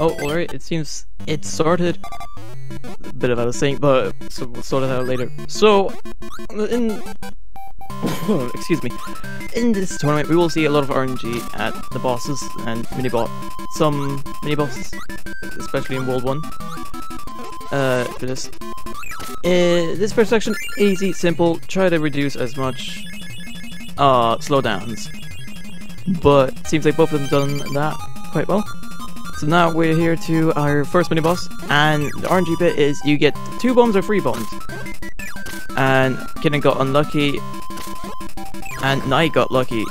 Oh, alright, it seems it's sorted. A bit of out of sync, but so we'll sort it out later. So, in excuse me, in this tournament we will see a lot of RNG at the bosses and some mini bosses, especially in World 1. For this. This first section, easy, simple, try to reduce as much slowdowns. But it seems like both of them done that quite well. So now we're here to our first mini boss, and the RNG bit is you get 2 bombs or 3 bombs. And Kinnin got unlucky, and Knight got lucky.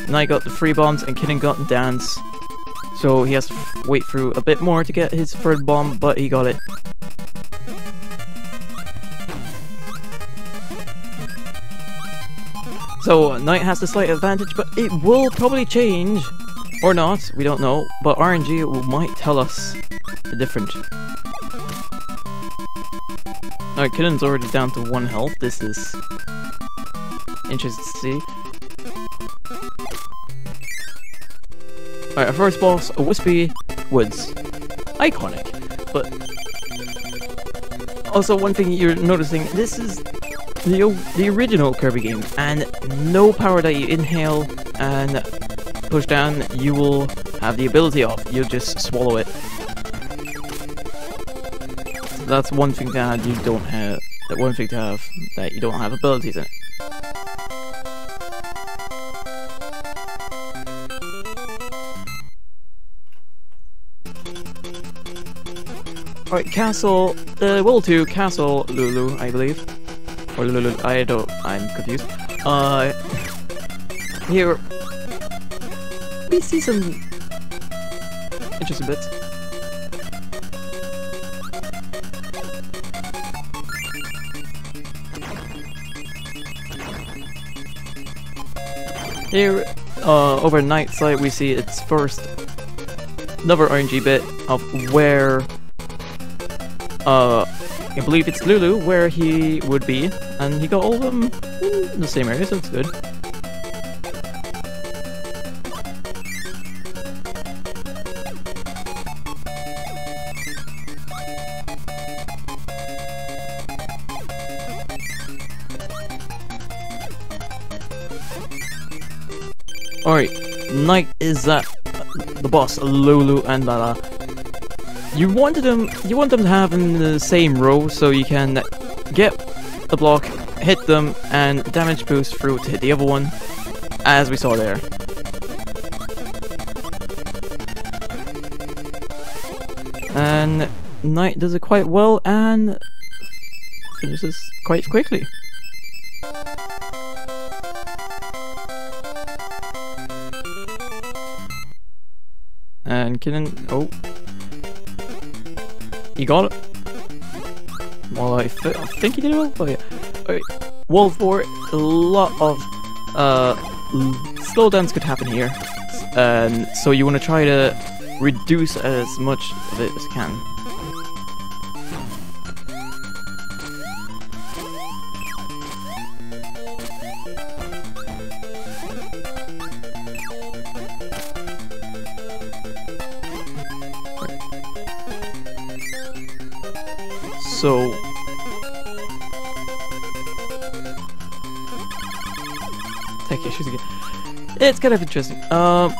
Knight got the 3 bombs, and Kinnin got dance. So he has to wait through a bit more to get his 3rd bomb, but he got it. So Knight has the slight advantage, but it will probably change. Or not, we don't know, but RNG might tell us the difference. Alright, Kinnin's already down to 1 health. This is interesting to see. Alright, our first boss, a Wispy Woods. Iconic, but also one thing you're noticing, this is the original Kirby game, and no power that you inhale and push down, you will have the ability of. You'll just swallow it. So that's one thing that you don't have. That one thing to have that you don't have abilities in it. Alright, Castle, World 2, Castle Lulu, I believe. Or Lulu, I'm confused. Here we see some interesting bits. Here, over Knight side, we see its first another RNG bit of where, I believe it's Lulu, where he would be, and he got all of them in the same area, so it's good. Alright, Knight is the boss, Lulu and Lala. You want them to have in the same row so you can get the block, hit them, and damage boost through to hit the other one, as we saw there. And Knight does it quite well and finishes quite quickly. And Kinnin, oh, he got it. Well, I think he did well, but yeah. Alright, World 4, a lot of slowdowns could happen here, and so you want to try to reduce as much of it as you can. So tech issues again. It's kind of interesting. Alright,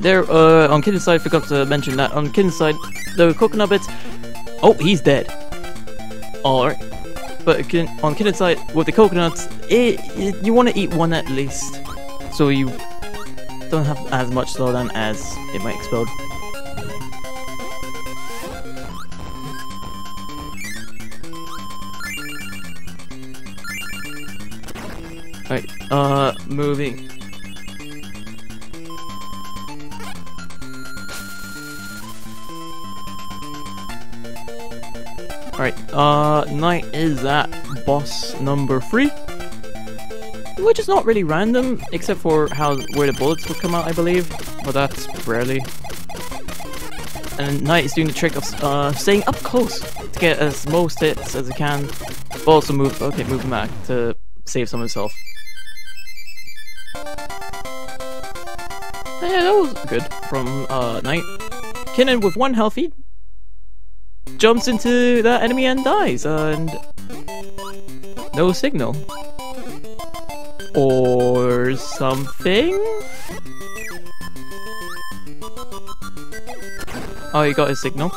there, on Kinnin's side, I forgot to mention that. On Kinnin's side, the coconut bits. Oh, he's dead. Alright. But on Kinnin's side, with the coconuts, you want to eat one at least. So you don't have as much slowdown as it might explode. Alright, moving. Alright, Knight is at boss number 3. Which is not really random, except for where the bullets would come out, I believe. But that's rarely. And Knight is doing the trick of staying up close to get as most hits as he can. But also moving back to save some himself. Yeah, that was good from Knight. Kinnin with 1 health, he jumps into that enemy and dies, and no signal. Or something? Oh, he got his signal.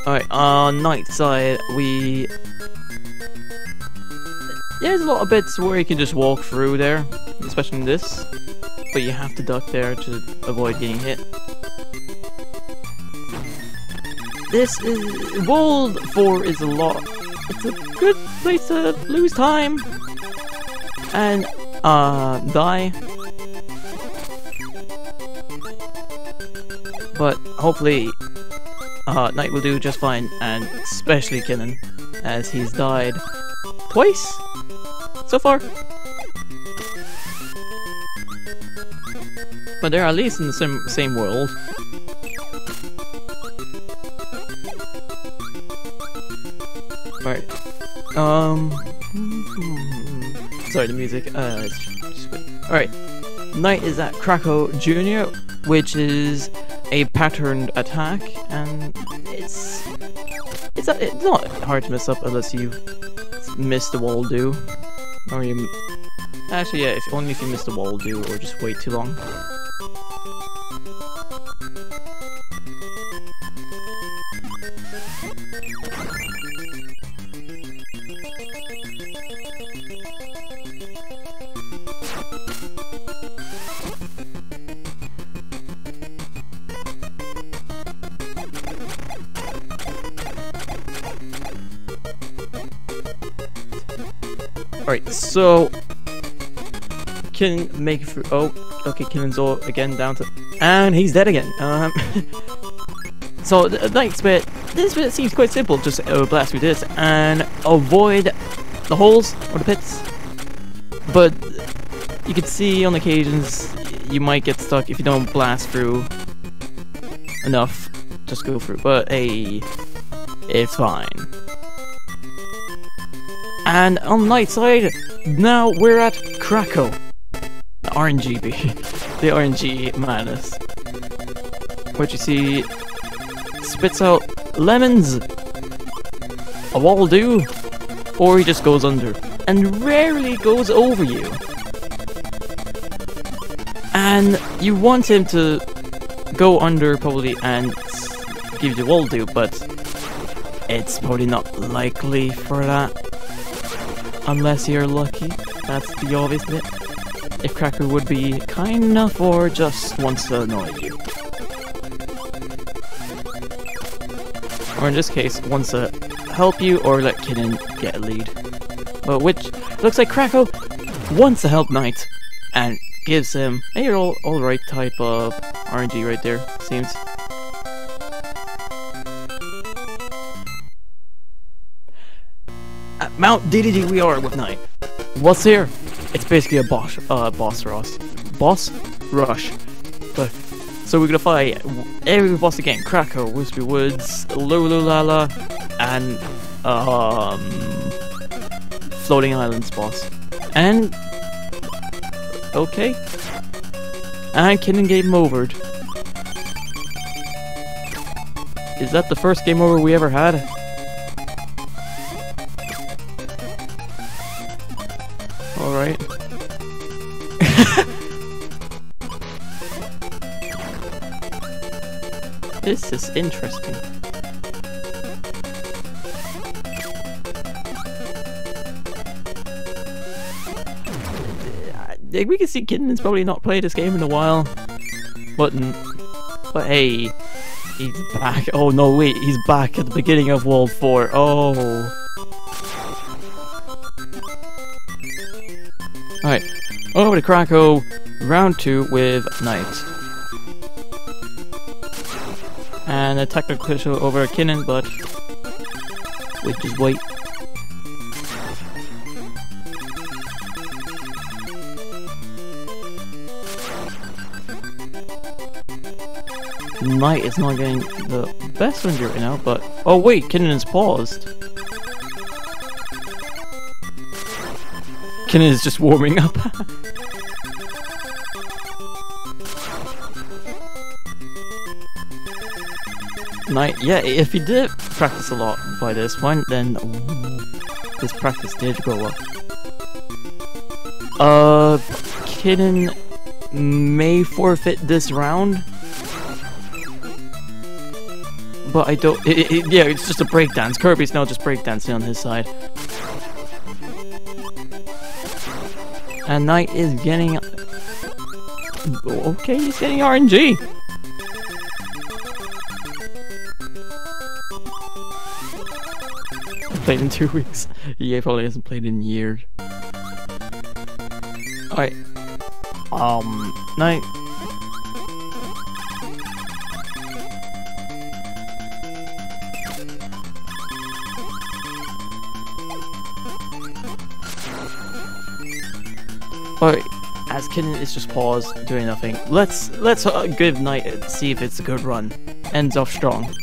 Alright, on Knight's side, there's a lot of bits where you can just walk through there, especially in this. But you have to duck there to avoid getting hit. This is... World 4 is a lot... It's a good place to lose time. And, die. But, hopefully, Knight will do just fine, and especially Kinnin, as he's died twice so far. But they're at least in the same world. Alright. Sorry, the music. Alright. Knight is at Cracko Jr., which is a patterned attack, and it's not hard to mess up unless you miss the wall do, or you. Actually, yeah, only if you miss the wall do, or just wait too long. Alright, so Kinnin make it through. Oh, okay, Kinnin's all again down to, and he's dead again. So the next bit, this bit seems quite simple. Just blast through this and avoid the holes or the pits. But you can see on occasions you might get stuck if you don't blast through enough. Just go through. But hey, it's fine. And on the night side, now we're at Cracko. The RNGB. The RNG madness. What you see spits out lemons, a wall do, or he just goes under. And rarely goes over you. And you want him to go under probably and give you the wall do, but it's probably not likely for that. Unless you're lucky, that's the obvious bit. If Cracko would be kind enough or just wants to annoy you. Or in this case, wants to help you or let Kinnin get a lead. But which looks like Cracko wants to help Knight and gives him a alright type of RNG right there, seems. At Mount DDD we are with Knight. What's here? It's basically a boss rush. But so we're gonna fight every boss again: Cracko, Wispy Woods, Lululala, and Floating Islands boss. And okay. And Kinnin game overed. Is that the first game over we ever had? Alright. This is interesting. We can see Kinnin's probably not played this game in a while. But hey, he's back. Oh no, wait, he's back at the beginning of World 4. Oh. Alright, over to Cracko, round 2 with Knight. And a technical issue over Kinnin, but we just wait. Knight is not getting the best one right now, but oh wait, Kinnin is paused. Kinnin is just warming up. Knight, yeah, if you did practice a lot by this point, then this practice did go up. Kinnin may forfeit this round, but I don't. Yeah, it's just a breakdance. Kirby's now just breakdancing on his side, and Knight is getting. Okay, he's getting RNG. Played in 2 weeks. EA probably hasn't played in years. Alright. Knight. Alright, as Kinnin is just paused, doing nothing. Let's give Knight see if it's a good run. Ends off strong.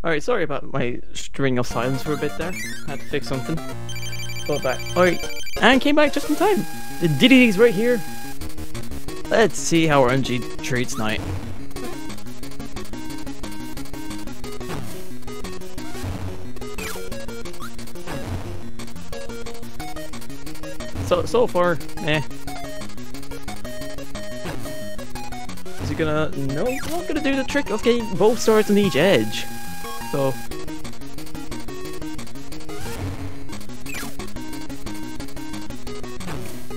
Alright, sorry about my string of silence for a bit there. Had to fix something. Got back. Alright, and came back just in time. The DDD's right here. Let's see how RNG treats Knight. So far, eh. Is he gonna... No, he's not gonna do the trick of getting both swords on each edge. So...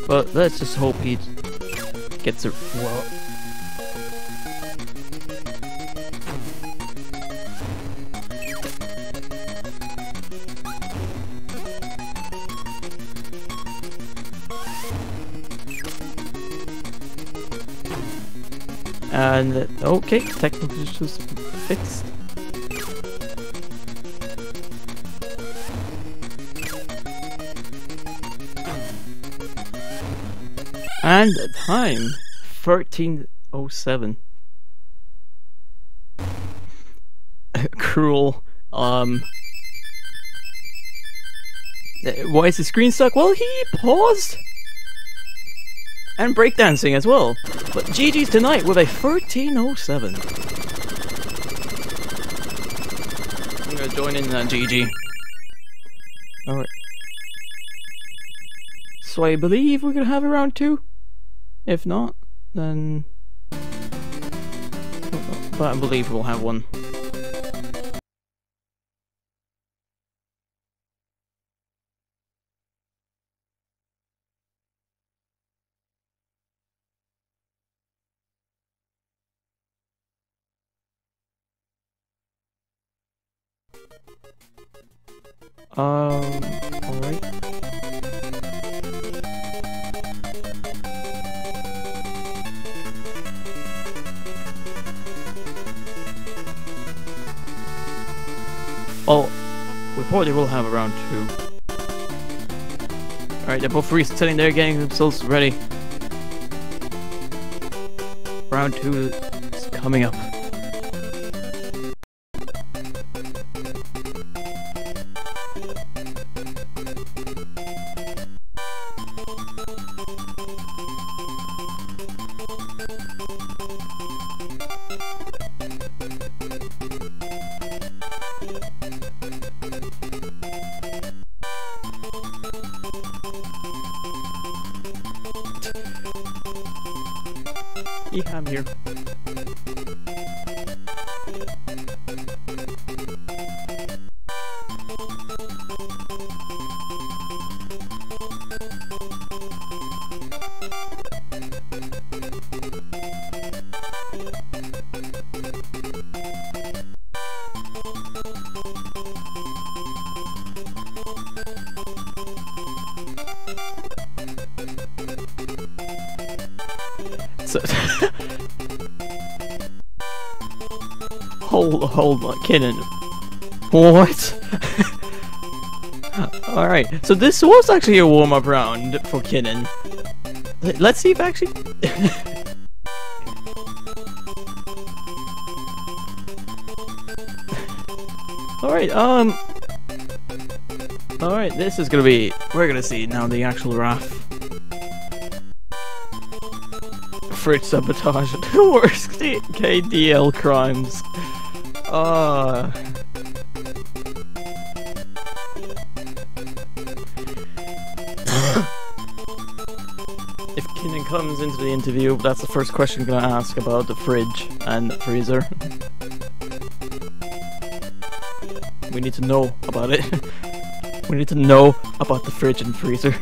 But let's just hope he gets it well. And okay, technical issues fixed. And time 13:07. Cruel. Why is the screen stuck? Well, he paused. And breakdancing as well. But GG's tonight with a 13:07. I'm gonna join in that GG. Alright. So I believe we're gonna have a round 2. If not, then... But I believe we'll have one. Alright. Oh, we probably will have a round 2. Alright, they're both sitting there getting themselves ready. Round 2 is coming up. Yeah, I'm here. hold on, Kinnin. What? Alright, so this was actually a warm-up round for Kinnin. Let's see if actually... Alright, this is gonna be... We're gonna see now the actual RAF. Fridge sabotage. The worst KDL crimes. If Kinnin comes into the interview, that's the first question I'm gonna ask about the fridge and the freezer. We need to know about it. We need to know about the fridge and freezer.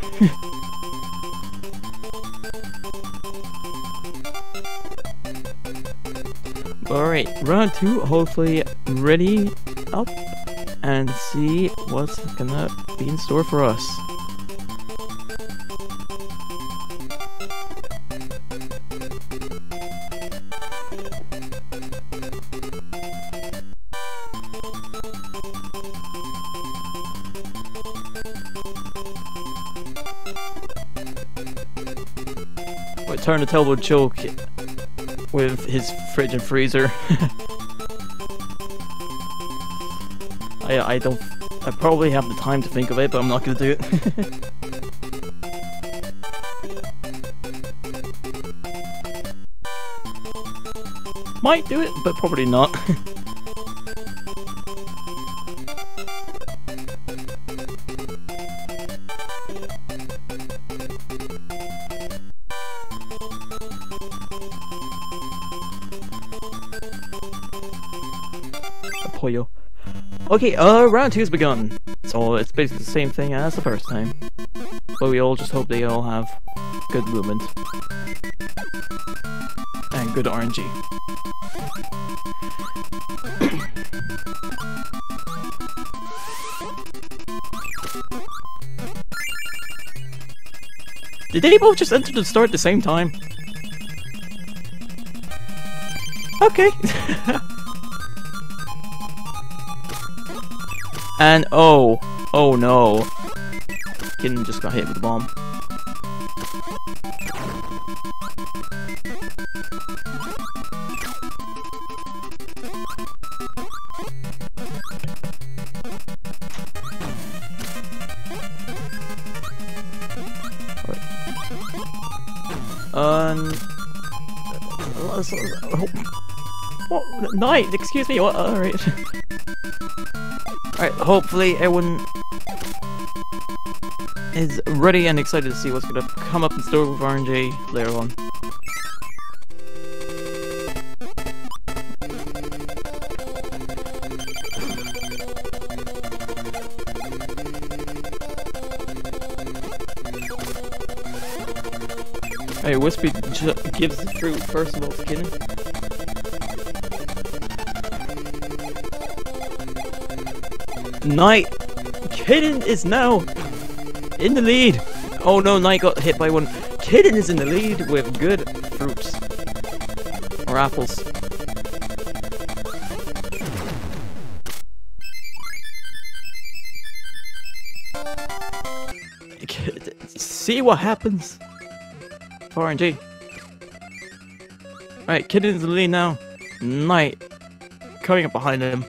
Alright, round 2, hopefully ready up and see what's gonna be in store for us. Turn the table joke with his fridge and freezer. I probably have the time to think of it, but I'm not gonna do it. Might do it, but probably not. Okay, round 2 has begun. So it's basically the same thing as the first time. But we all just hope they all have good movement. And good RNG. Did they both just enter the start at the same time? Okay. And oh no. Kinnin just got hit with a bomb. What? Knight, excuse me, what? Alright. Alright, hopefully everyone is ready and excited to see what's gonna come up in store with RNG later on. Hey, Wispy gives the fruit first of all to Kinnin. Knight! Kinnin is now in the lead! Oh no, Knight got hit by one. Kinnin is in the lead with good fruits. Or apples. See what happens for RNG. Alright, Kinnin is in the lead now. Knight coming up behind him.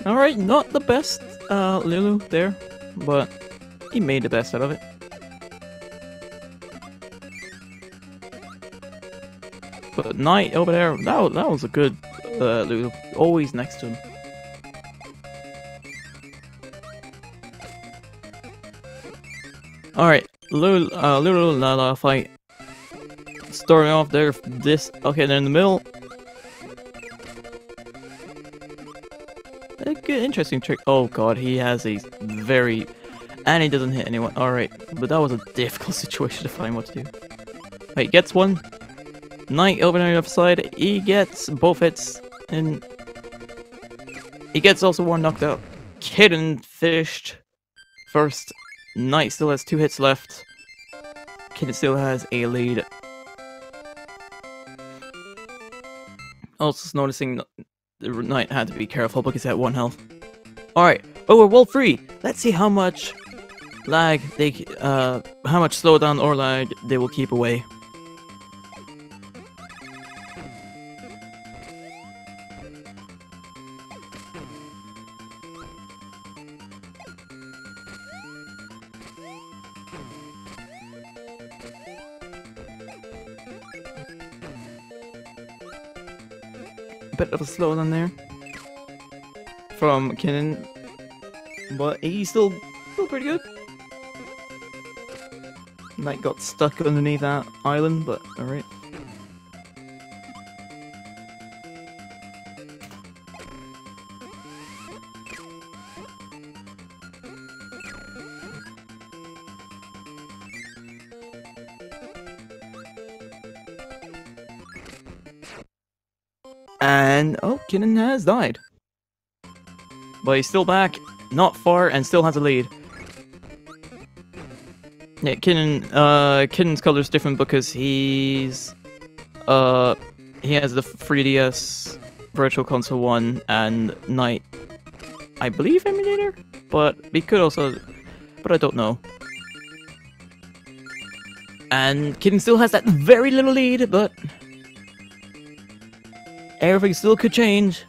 Alright, not the best Lulu there, but he made the best out of it. But Knight over there, that was a good Lulu, always next to him. Alright, Lulu Lala fight. Starting off there, okay, they're in the middle. A good, interesting trick. Oh god, he has a very... And he doesn't hit anyone. Alright, but that was a difficult situation to find what to do. Wait, gets one. Knight over on the other side, he gets both hits, and he gets also one knocked out. Kitten fished first. Knight still has 2 hits left. Kitten still has a lead. Also noticing the Knight had to be careful because he had 1 health. Alright, oh, we're world 3. Let's see how much lag they, how much slowdown or lag they will keep away. Bit of a slowdown there from Kinnin, but he's still pretty good. Knight got stuck underneath that island, but alright. And, oh, Kinnin has died. But he's still back, not far, and still has a lead. Yeah, Kinnen's color is different because he's, he has the 3DS Virtual Console 1 and Knight, I believe, emulator? But we could also, but I don't know. And Kitten still has that very little lead, but everything still could change.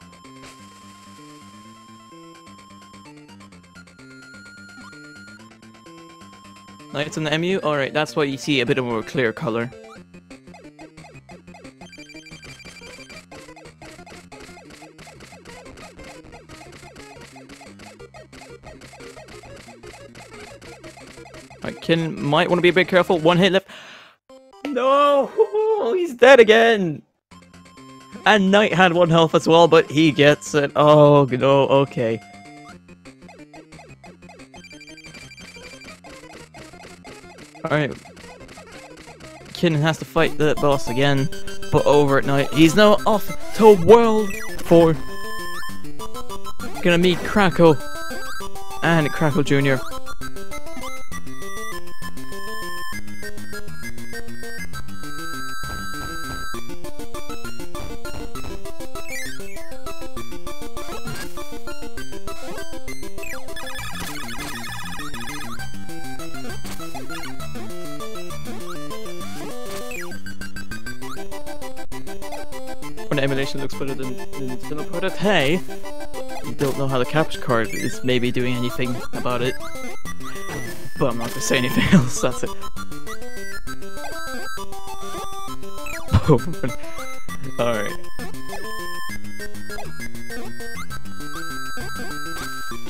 Knight's in the MU? Alright, that's why you see a bit of a more clear color. Alright, Kin might want to be a bit careful. 1 hit left. No! He's dead again! And Knight had 1 health as well, but he gets it. Oh, no, okay. Alright. Kinnin has to fight the boss again, but over at Knight. He's now off to World 4. Gonna meet Cracko and Cracko Jr. When emulation looks better than the product, hey! You don't know how the capture card is maybe doing anything about it. But I'm not gonna say anything else, that's it. Alright.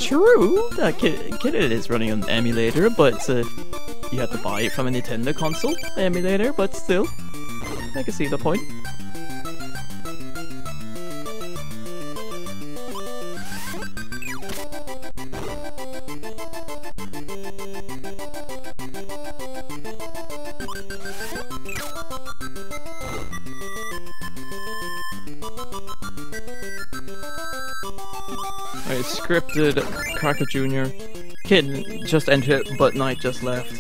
True, that Kinnin is running on emulator, but you have to buy it from a Nintendo console emulator, but still, I can see the point. Alright, scripted Cracko Jr. Kid just entered, but Knight just left.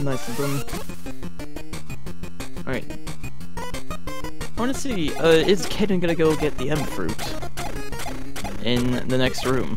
Nice of them. Alright. I wanna see, is Kitten gonna go get the M fruit in the next room?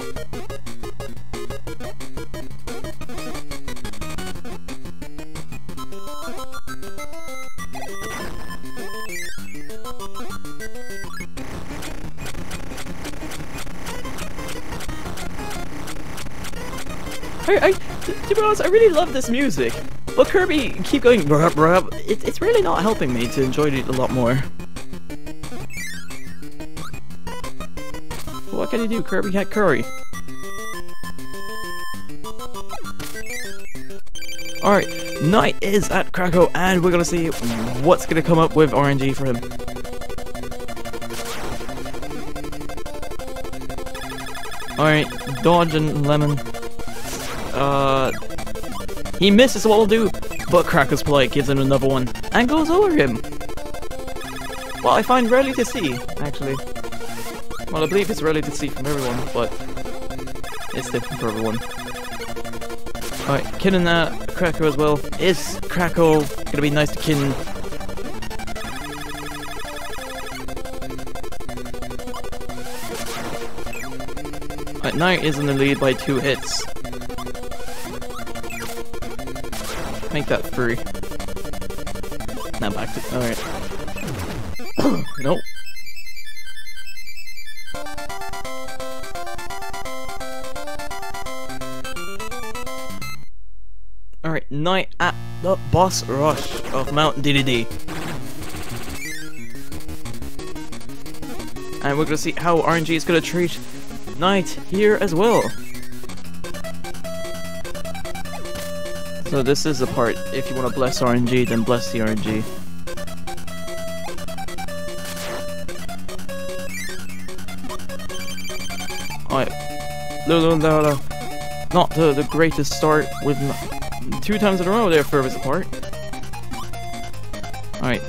To be honest, I really love this music, but Kirby keep going rub rub. It's really not helping me to enjoy it a lot more. What can you do? Kirby can't curry. Alright, Knight is at Cracko, and we're gonna see what's gonna come up with RNG for him. Alright, dodge and lemon. He misses Waddle Doo, but Cracko's polite gives him another one and goes over him. Well, I find rarely to see, actually. Well, I believe it's rarely to see from everyone, but it's different for everyone. Alright, Kinnin Cracko as well. Is Cracko gonna be nice to Kinnin? Alright, Knight is in the lead by 2 hits. Make that 3. Now back to... Alright. Nope. Alright, Knight at the boss rush of Mount DDD. And we're gonna see how RNG is gonna treat Knight here as well. So this is the part, if you want to bless RNG, then bless the RNG. Alright, not the greatest start with 2 times in a row there furthest apart. Alright.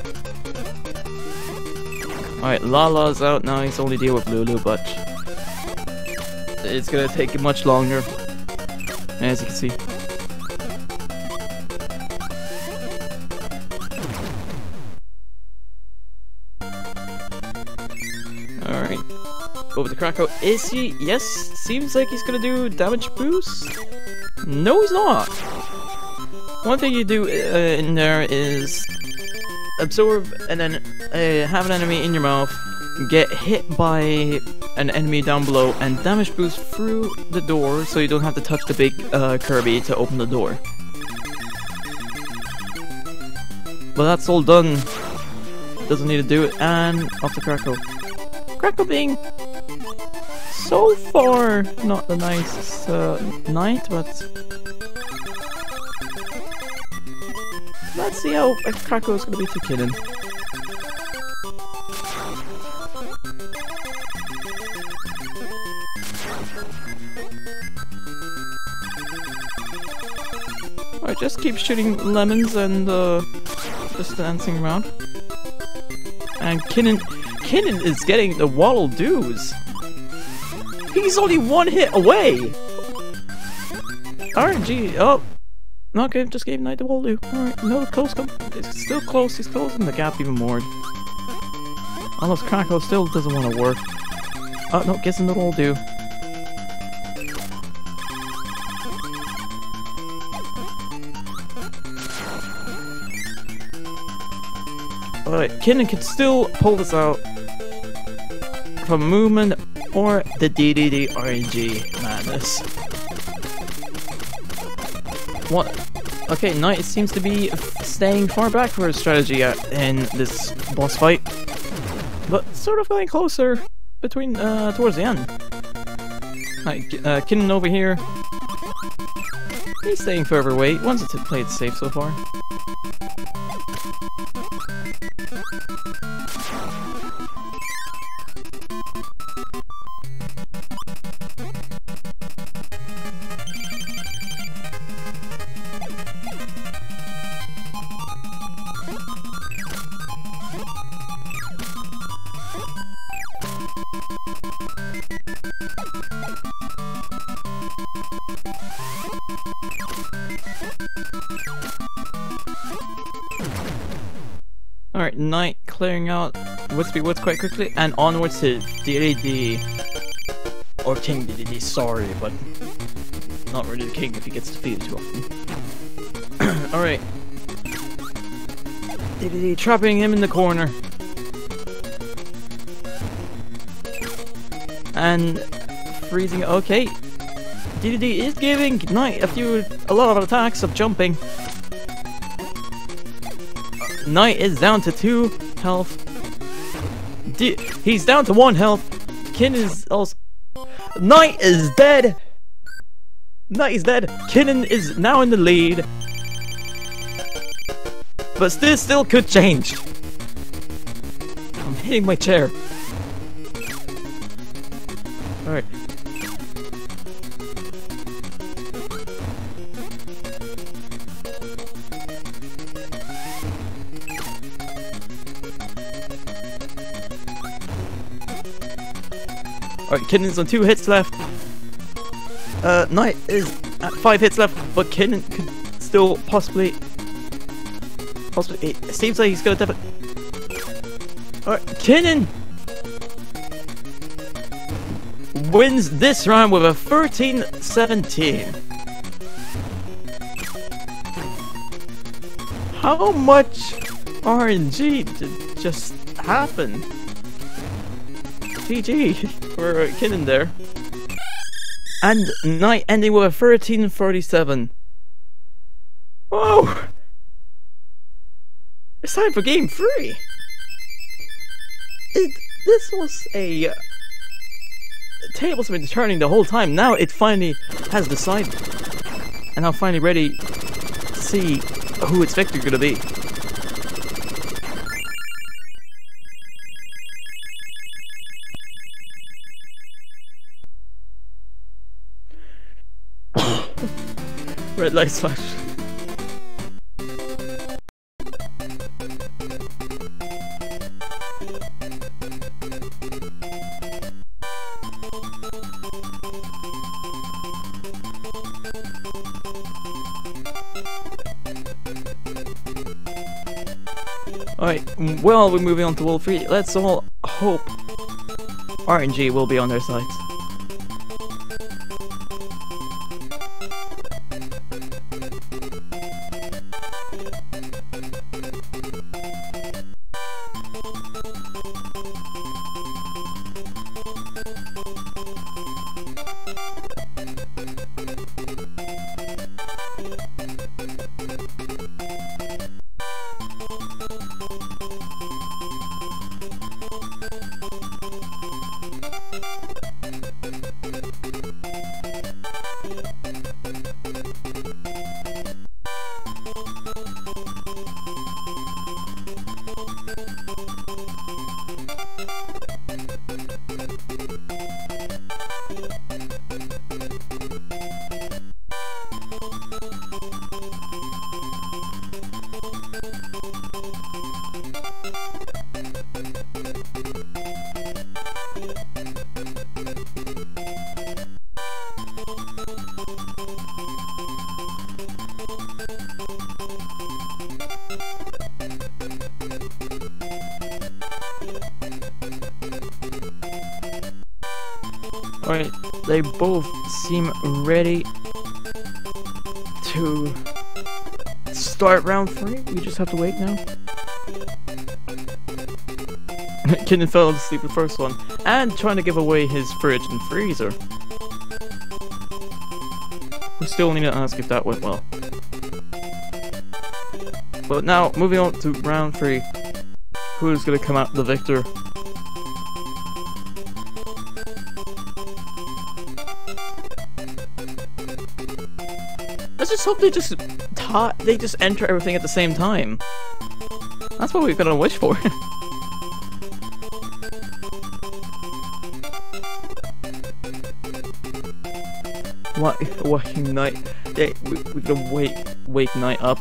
Alright, Lala's out now, he's only deal with Lulu, but it's gonna take much longer, as you can see. Alright. Over to Cracko. Is he? Yes, seems like he's gonna do damage boost. No, he's not. One thing you do in there is absorb and then have an enemy in your mouth, get hit by an enemy down below, and damage boost through the door so you don't have to touch the big Kirby to open the door. But that's all done. Doesn't need to do it, and off to Cracko. Cracko being so far not the nicest knight, but let's see how Cracko is going to be to Kinnin. Alright, just keep shooting lemons and just dancing around. And Kinnin is getting the Waddle Doos. He's only 1 hit away! RNG, oh. Okay, just gave Knight the Waddle Doo. Alright, no close come. It's still close, he's closing the gap even more. Unless Cracko still doesn't want to work. Oh, no, gets in the Waddle Doo. Alright, Kinnin can still pull this out from movement or the DDD RNG madness. What? Okay, Knight seems to be staying far back for his strategy in this boss fight, but sort of getting closer between towards the end. Alright, Kinnin over here. He's staying further away. He wants to play it safe so far. Alright, Knight clearing out Woods quite quickly, and onwards to DDD. Or King DDD, sorry, but not really the king if he gets defeated too often. Alright. DDD trapping him in the corner. And freezing, okay. DDD is giving Knight a lot of attacks of jumping. Knight is down to 2 health. He's down to 1 health. Kinnin is also... Knight is dead! Knight is dead. Kinnin is now in the lead. But this still could change. I'm hitting my chair. Alright, Kinnen's on 2 hits left. Knight is at 5 hits left, but Kinnen could still possibly. It seems like he's gonna definitely. Alright, Kinnen wins this round with a 13-17. How much RNG did just happen? GG for Kinnin there. And Knight ending with a 13-47. Whoa! It's time for game 3! This was a table's been turning the whole time. Now it finally has decided. And I'm finally ready to see who its victor gonna be. Red light flash. Alright, well, we're moving on to World 3. Let's all hope RNG will be on their side. Alright, they both seem ready to start round 3. We just have to wait now. Kinnin fell asleep the first one, and trying to give away his fridge and freezer. We still need to ask if that went well. But now, moving on to round 3. Who is going to come out the victor? Let's just hope they just enter everything at the same time. That's what we're gonna wish for. What Knight? Yeah, we gotta wake Knight up.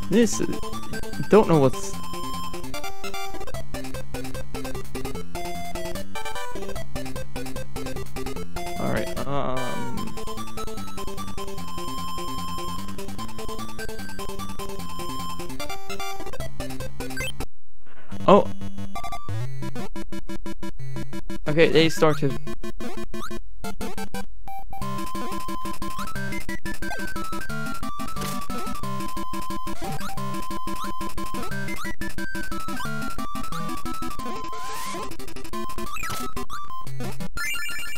This don't know what's. Alright, oh! Okay, they started.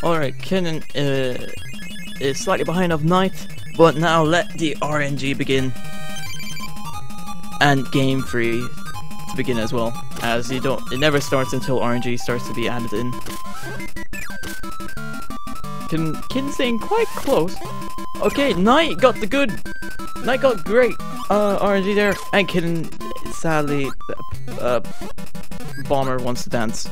Alright, Kinnin is slightly behind of Knight, but now let the RNG begin. And game 3 to begin as well, as it never starts until RNG starts to be added in. Kinnin staying quite close. Okay, Knight got great RNG there, and Kinnin sadly Bomber wants to dance.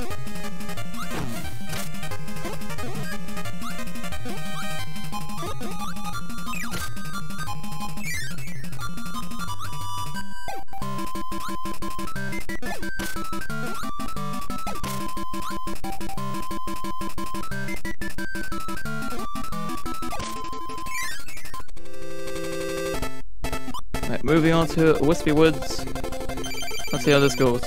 Alright, moving on to Wispy Woods. Let's see how this goes.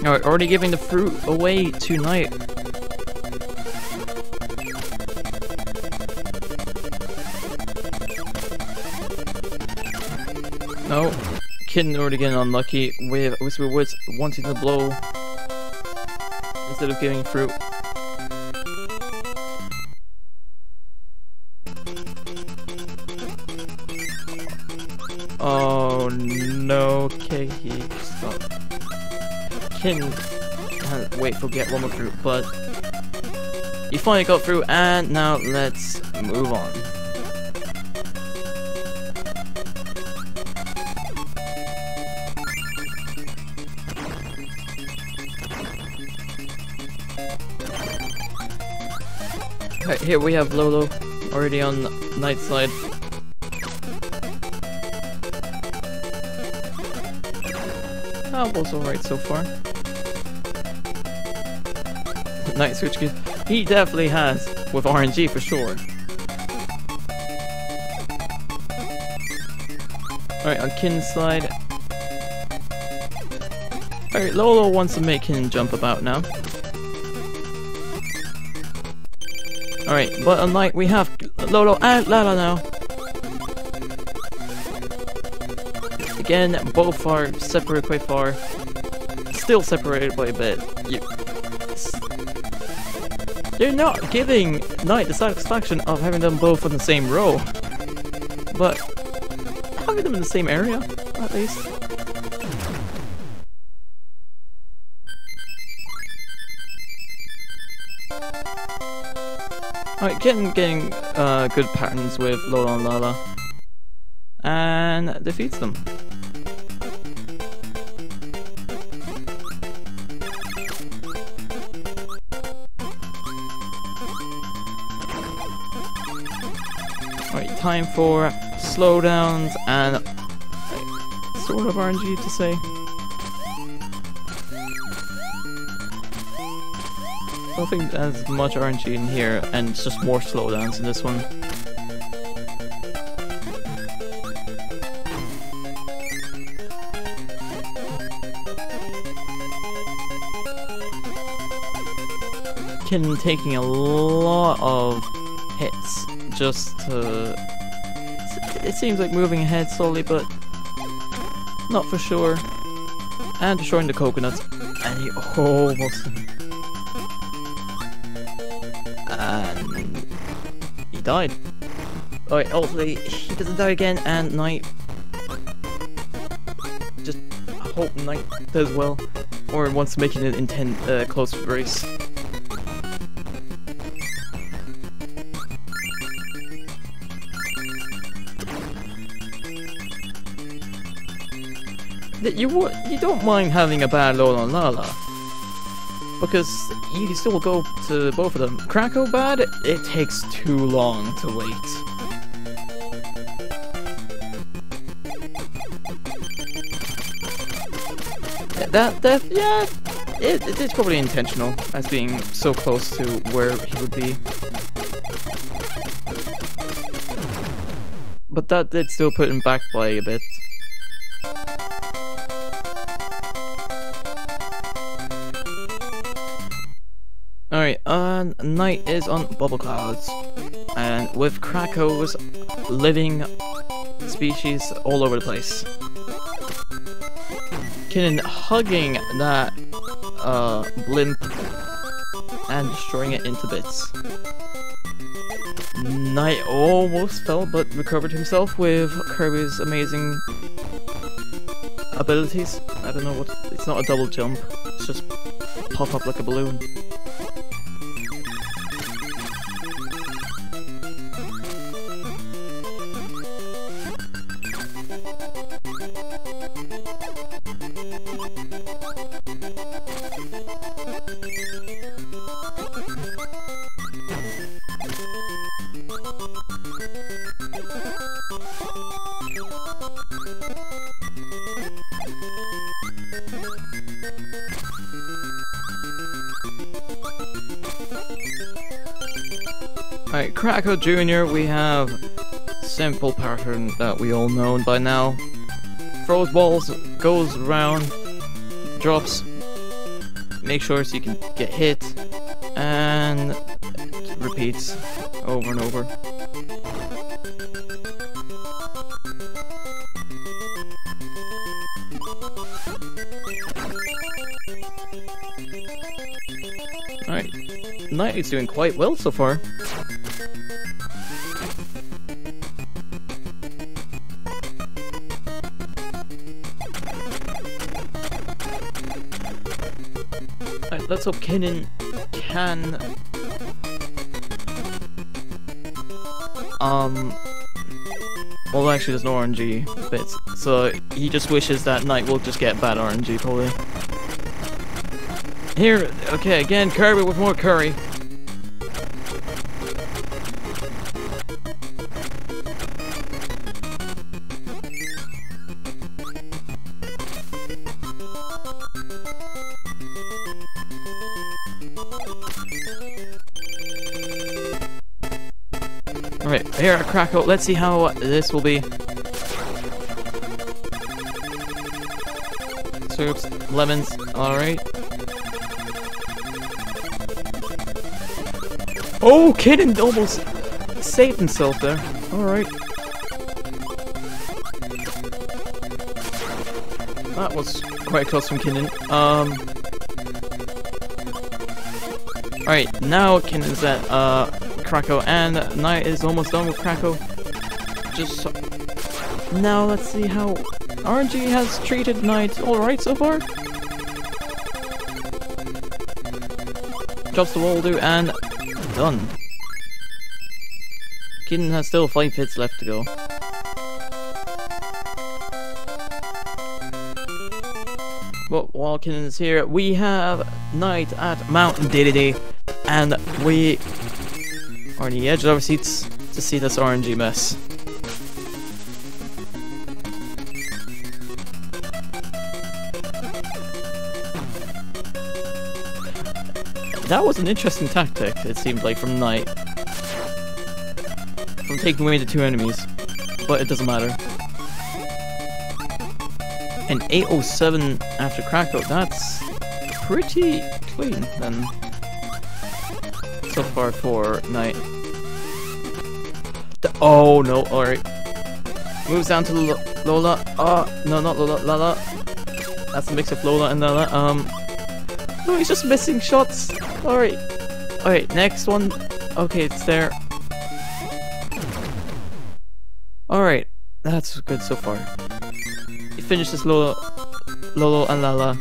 Alright, already giving the fruit away tonight. No, Kinnin already getting unlucky with Wispy Woods wanting to blow instead of giving fruit. Oh no, okay, he stop. Kinnin can't wait for get one more fruit, but he finally got through, and now let's move on. Right, here we have Lolo already on Knight's side. That was alright so far. Knight switch kid. He definitely has, with RNG for sure. Alright, on Kin's side. Alright, Lolo wants to make him jump about now. Alright, but on Knight we have Lolo and Lala now. Again, both are separated quite far. Still separated by a bit. They're not giving Knight the satisfaction of having them both in the same row. But having them in the same area, at least. Alright, getting good patterns with Lola and Lala. And defeats them. Alright, time for slowdowns and sort of RNG to say. I don't think there's much RNG in here, and it's just more slowdowns in this one. Kinnin taking a lot of hits just to... It seems like moving ahead slowly, but not for sure. And destroying the coconuts. And he almost... And... he died. Alright, hopefully he doesn't die again, and Knight... Just hope Knight does well. Or wants to make it an close race. You don't mind having a bad Lola and Lala, because you can still go to both of them. Cracko bad, it takes too long to wait. Yeah, it's probably intentional as being so close to where he would be. But that did still put him back by a bit. Alright, Knight is on Bubble Clouds, and with Cracko's living species all over the place. Kinnin hugging that blimp and destroying it into bits. Knight almost fell, but recovered himself with Kirby's amazing abilities. I don't know what... it's not a double jump, it's just pop up like a balloon. Alright, Cracko Jr., we have simple pattern that we all know by now. Throws balls, goes around, drops, make sure so you can get hit, and it repeats over and over. Alright, Knight is doing quite well so far. Alright, let's hope Kinnin can... Well, actually there's no RNG bits, so he just wishes that Knight will just get bad RNG, probably. Here, okay, again, Kirby with more curry. Alright, here at Cracko, let's see how this will be. Soups, lemons, alright. Oh, Kinnin almost saved himself there. Alright. That was quite close from Kinnin. Alright, now Kinnin's at Cracko, and Knight is almost done with Cracko. Just now, let's see how RNG has treated Knight alright so far. Drops the wall do, and done. Kinnin has still 5 hits left to go. But while Kinnin is here, we have Knight at Mountain Diddy, and we are on the edge of our seats to see this RNG mess. That was an interesting tactic, it seemed like, from Knight. From taking away the 2 enemies. But it doesn't matter. And 807 after Cracko, that's pretty clean then. So far for Knight. Oh no, alright. Moves down to Lola. No, not Lola, Lala. That's a mix of Lola and Lala. No, he's just missing shots. Alright. Alright, next one. Okay, it's there. Alright, that's good so far. He finishes Lolo and Lala.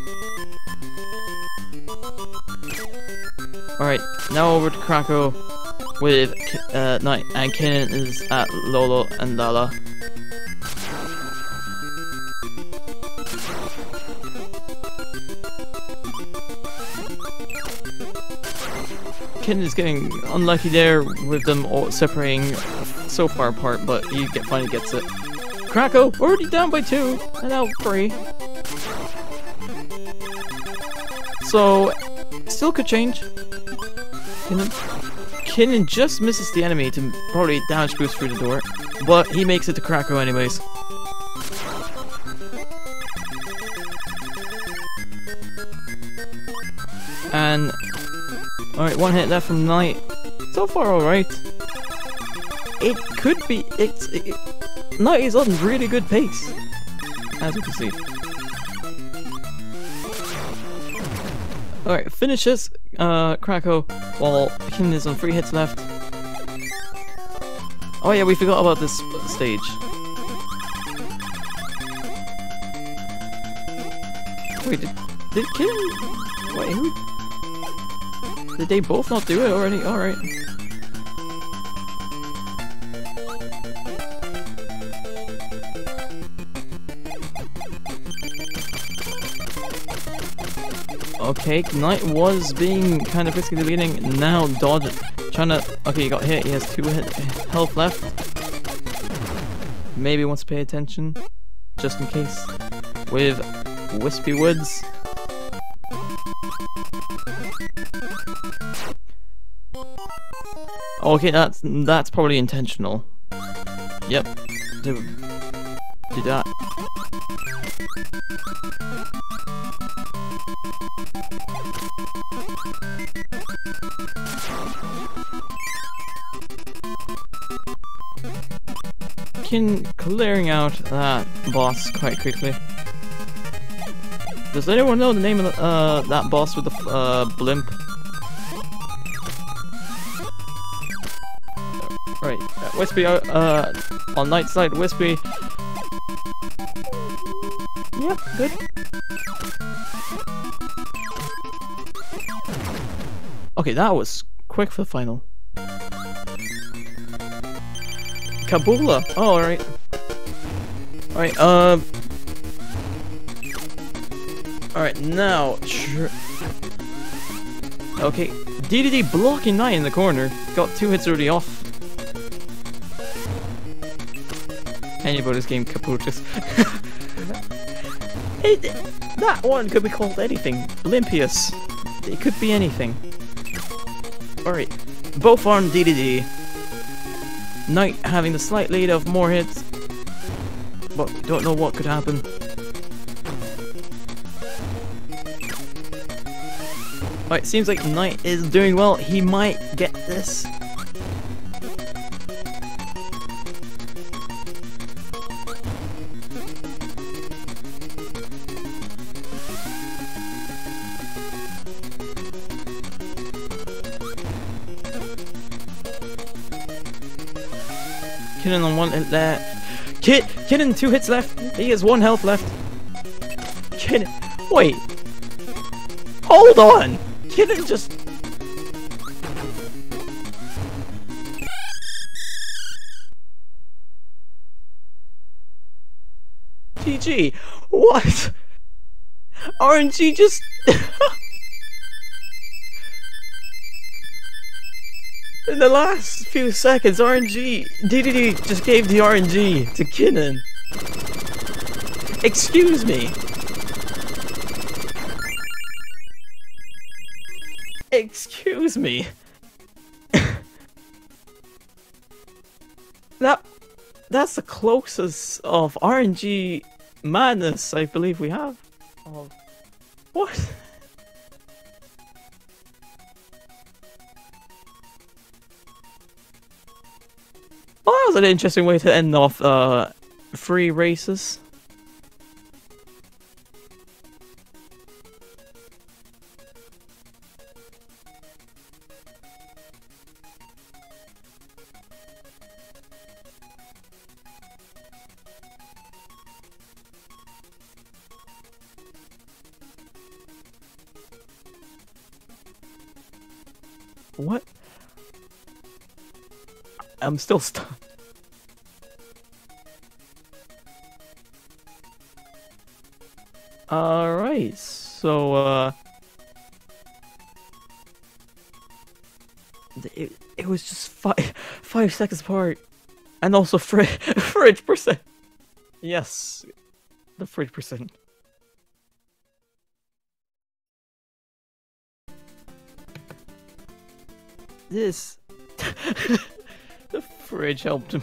Alright, now over to Cracko with Knight, and Kinnin is at Lolo and Lala. Kinnin is getting unlucky there with them all separating so far apart, but he finally gets it. Cracko already down by 2, and now 3. So, still could change. Kinnin just misses the enemy to probably damage boost through the door, but he makes it to Cracko anyways. And alright, 1 hit left from Knight. So far, alright. It could be. Knight is on really good pace, as you can see. Alright, finishes Cracko while Kinnin is on 3 hits left. Oh yeah, we forgot about this stage. Wait, did Kinnin? Wait, who? Did they both not do it already? Alright. Okay, Knight was being kind of risky at the beginning, now dodge, trying to... Okay, he got hit, he has 2 health left. Maybe wants to pay attention, just in case, with Wispy Woods. Okay, that's probably intentional. Yep. Do that. Clearing out that boss quite quickly. Does anyone know the name of that boss with the blimp? Right, Wispy, on night side, Wispy. Yep, good. Okay, that was quick for the final. Kabula! Oh, alright. Alright, alright, now... Okay, DDD blocking Knight in the corner. Got 2 hits already off. Anybody's game Caputus. That one could be called anything. Olympius. It could be anything. Alright, both on DDD. Knight having the slight lead of more hits, but we don't know what could happen. Alright, seems like Knight is doing well. He might get this. Kinnin on 1 hit left. Kinnin 2 hits left. He has 1 health left. Kinnin, wait. Hold on. Kinnin just. GG. What? RNG just. In the last few seconds, DDD just gave the RNG to Kinnin. Excuse me. Excuse me. That's the closest of RNG madness I believe we have. Oh, what? Well, that was an interesting way to end off 3 races. What? I'm still stuck. Alright, so, it was just 5 seconds apart. And also fridge percent. Yes, the fridge percent. This... the fridge helped him.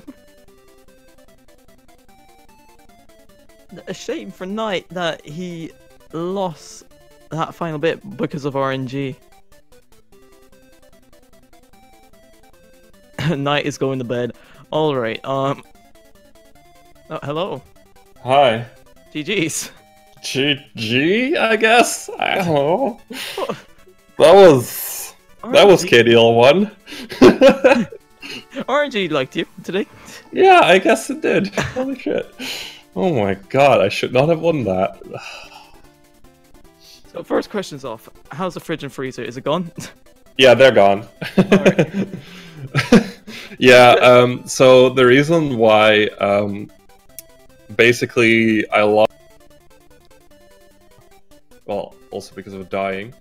A shame for Knight that he lost that final bit because of RNG. Knight is going to bed. Alright, oh, hello. Hi. GG's. GG, I guess? I don't know. That was KnightDmG. RNG liked you today. Yeah, I guess it did. Holy shit. Oh my god, I should not have won that. So first question's off. How's the fridge and freezer? Is it gone? Yeah, they're gone. Alright. Yeah, so the reason why, basically I lost, well, also because of dying,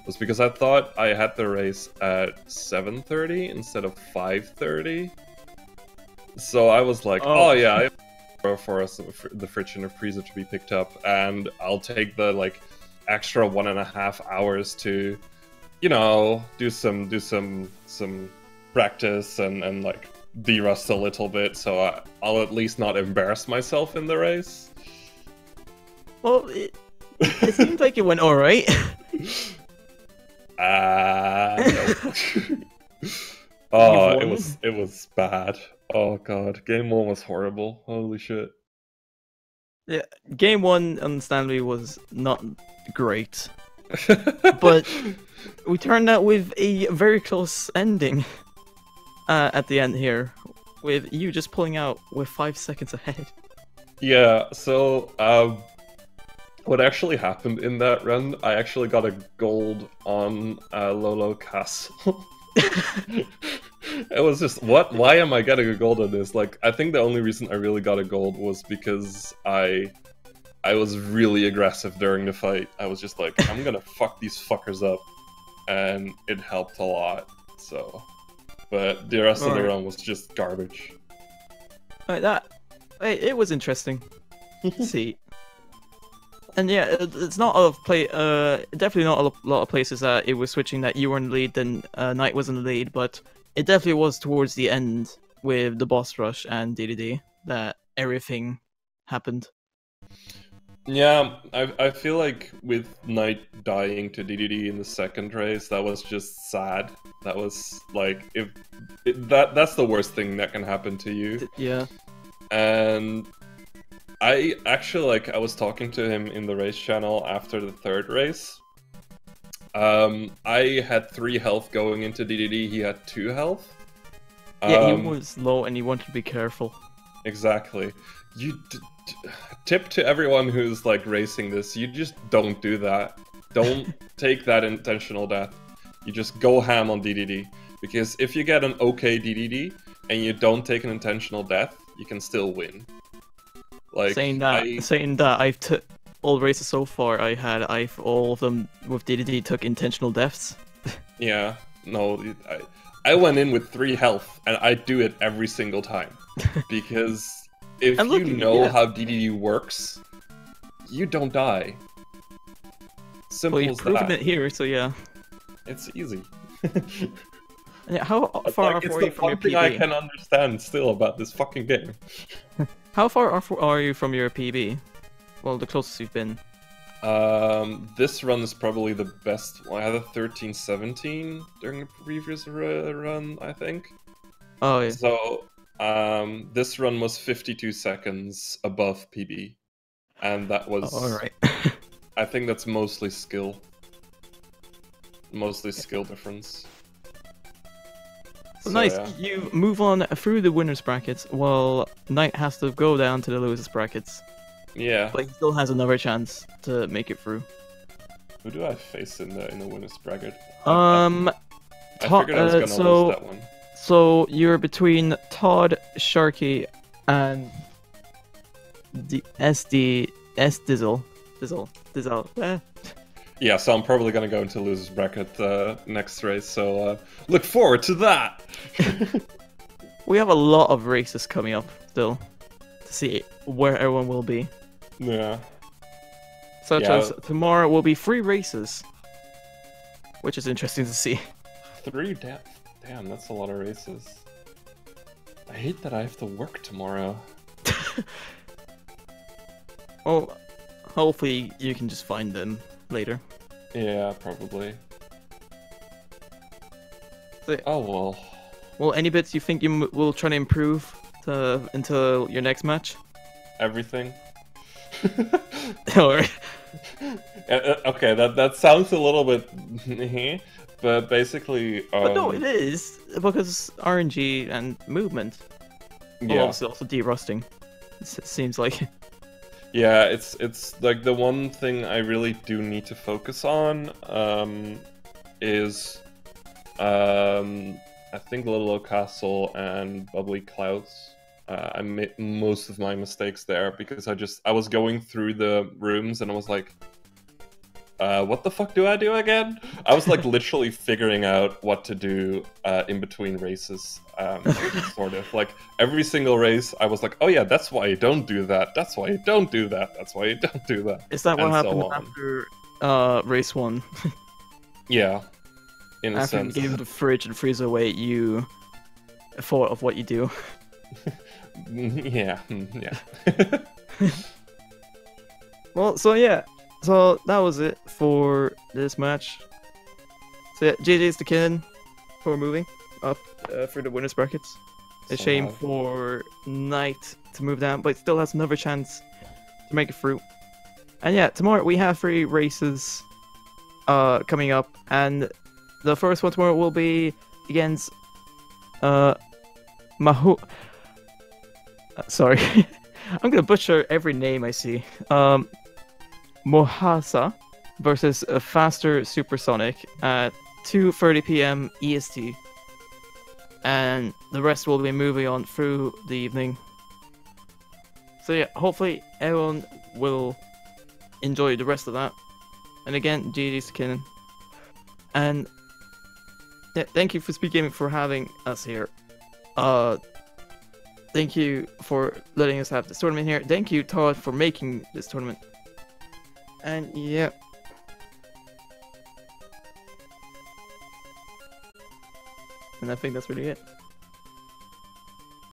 was because I thought I had the race at 7:30 instead of 5:30. So I was like, oh yeah, for us, the fridge and the freezer to be picked up, and I'll take the like extra 1.5 hours to you know, do some practice and like de-rust a little bit, so I'll at least not embarrass myself in the race. Well, it seems like it went alright. No. Oh, it was bad. Oh god, game 1 was horrible. Holy shit. Yeah, game 1, understandably, was not great. But we turned out with a very close ending at the end here, with you just pulling out with 5 seconds ahead. Yeah, so what actually happened in that run, I actually got a gold on Lolo Castle. It was just, what? Why am I getting a gold on this? Like, I think the only reason I really got a gold was because I was really aggressive during the fight. I was just like, I'm gonna fuck these fuckers up. And it helped a lot, so... But the rest of the run was just garbage. It was interesting to see. And yeah, it's not a definitely not a lot of places that it was switching that you were in the lead, then Knight was in the lead, but it definitely was towards the end with the boss rush and DDD that everything happened. Yeah, I feel like with Knight dying to DDD in the second race, that was just sad. That was like, that's the worst thing that can happen to you. Yeah. And I actually, like, I was talking to him in the race channel after the third race. I had 3 health going into DDD, he had 2 health. Yeah, he was low and he wanted to be careful. Exactly. Tip to everyone who's like racing this, you just don't do that. Don't take that intentional death. You just go ham on DDD. Because if you get an okay DDD and you don't take an intentional death, you can still win. Like, saying that I've all races so far I've all of them with DDD took intentional deaths. Yeah, no, I went in with 3 health and I do it every single time. Because if you know how DDD works, you don't die. Simple as that. Well, you've proven it here, so yeah. It's easy. Yeah, how far it's are the you from your thing PB? I can understand still about this fucking game. How far are you from your PB? Well, the closest you've been. This run is probably the best. Well, I had a 13-17 during the previous run, I think. Oh yeah. So, this run was 52 seconds above PB, and that was. Oh, all right. I think that's mostly skill. Mostly skill difference. So nice. Yeah. You move on through the winners brackets, while Knight has to go down to the losers brackets. Yeah. But he still has another chance to make it through. Who do I face in the winners bracket? I figured I was gonna lose that one. So you're between Todd, Sharky, and the Dizzle. Yeah, so I'm probably gonna go into losers bracket next race. So look forward to that. We have a lot of races coming up still to see where everyone will be. Yeah. Such as tomorrow will be 3 races, which is interesting to see. 3? Damn, that's a lot of races. I hate that I have to work tomorrow. Well, hopefully you can just find them later. Yeah, probably. So, oh well. Well, any bits you think you will try to improve until your next match? Everything. Alright. Okay, that sounds a little bit but basically but no, it is because RNG and movement. Yeah. Also de-rusting. It seems like. Yeah, it's like the one thing I really do need to focus on is I think Little Castle and Bubbly Clouds. I made most of my mistakes there because I was going through the rooms and I was like, what the fuck do I do again? I was like literally figuring out what to do in between races, sort of. Like every single race, I was like, oh yeah, that's why you don't do that. That's why you don't do that. That's why you don't do that. Is that what happened after race 1? Yeah. In a After sense. you give the fridge and freezer away, you thought of what you do. Yeah, yeah. Well, so yeah, so that was it for this match. So yeah, GG's to Kinnin for moving up through the winners brackets. A shame Somehow. for Knight to move down, but still has another chance to make it through. And yeah, tomorrow we have 3 races coming up, and the first one tomorrow will be against sorry. I'm gonna butcher every name I see. Mohasa versus a faster Supersonic at 2:30 p.m. EST. And the rest will be moving on through the evening. So yeah, hopefully everyone will enjoy the rest of that. And again, GG's to Kinnin. And yeah, thank you for Speed Gaming for having us here. Thank you for letting us have this tournament here. Thank you, Todd, for making this tournament. And yeah. And I think that's really it.